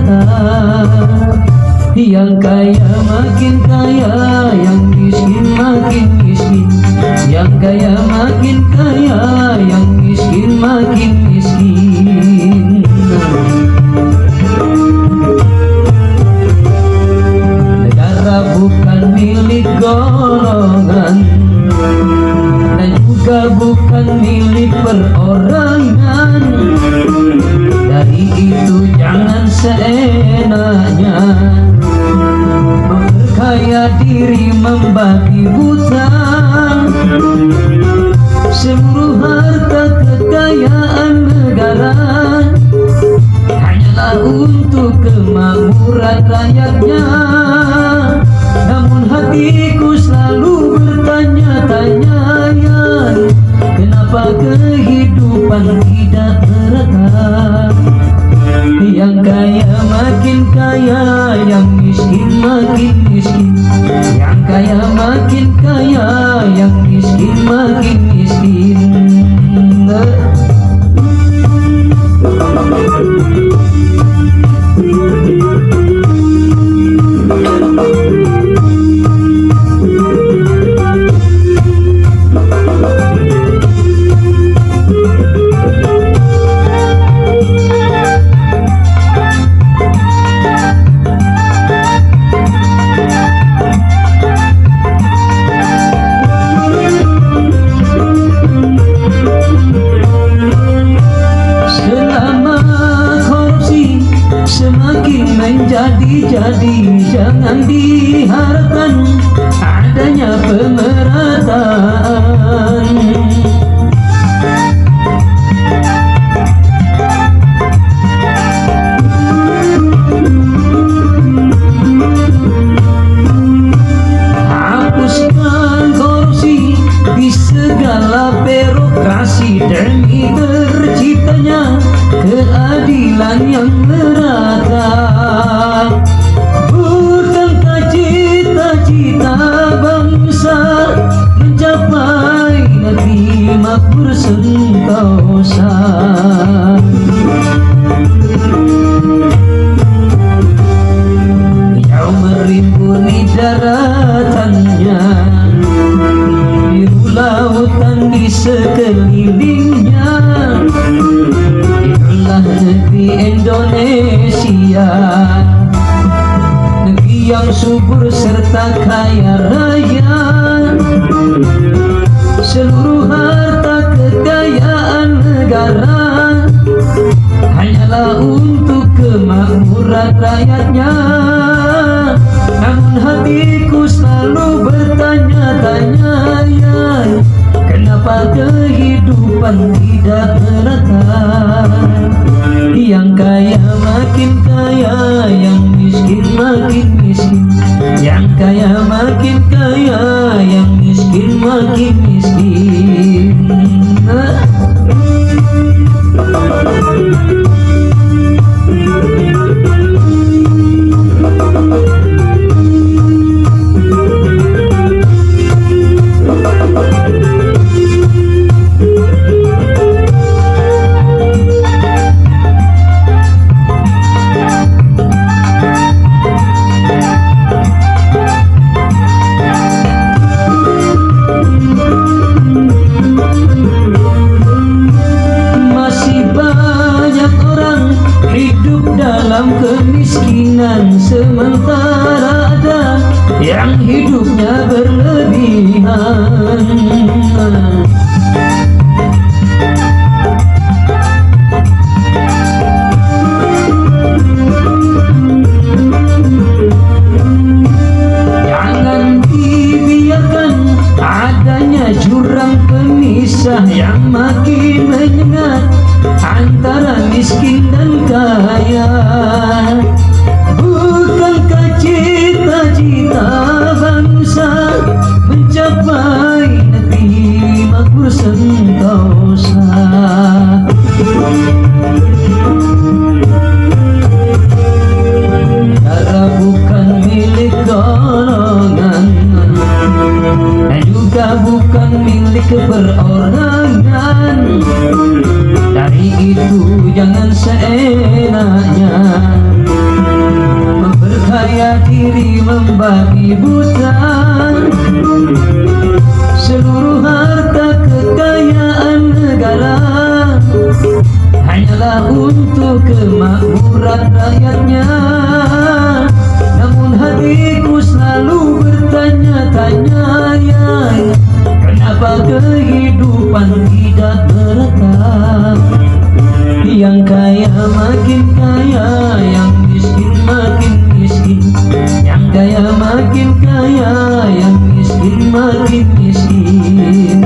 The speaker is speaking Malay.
merata. Yang kaya makin kaya, yang miskin makin miskin. Yang kaya makin kaya, yang miskin makin miskin. Negara bukan milik golongan, dan juga bukan milik perorangan. Dari itu jangan seenaknya memperkaya diri, membagi buta. Seluruh harta kekayaan negara hanyalah untuk kemakmuran rakyatnya. Namun hatiku selalu bertanya-tanya, ya, kenapa kehidupan tidak merata? Yang kaya makin kaya, yang miskin makin miskin. Yang kaya makin kaya, yang miskin makin miskin. Jadi jangan diharapkan adanya pemerataan. Hapuskan korupsi di segala birokrasi demi terciptanya keadilan yang merata. Bukankah cita-cita bangsa mencapai negeri makmur sentosa? Yang merimbuni daratannya, biru lautan di sekelilingnya. Itulah negeri Indonesia, negeri yang subur serta kaya raya. Seluruh harta kekayaan negara hanyalah untuk kemakmuran rakyatnya. Namun hatiku selalu bertanya-tanya, ya, kenapa kehidupan tidak merata? Yang kaya makin kaya, yang miskin makin miskin. Yang kaya makin kaya, yang miskin makin miskin. Dalam kemiskinan sementara ada yang hidupnya berlebihan. Jangan dibiarkan adanya jurang pemisah yang makin menyengat antara miskin dan kaya. Bukankah cita-cita bangsa mencapai negeri makmur babi buta. Seluruh harta kekayaan negara hanyalah untuk kemakmuran rakyatnya. Namun hatiku selalu bertanya-tanya, ya, kenapa kehidupan tidak merata? Yang kaya makin kaya, yang miskin makin miskin. Yang kaya makin kaya, yang miskin makin miskin.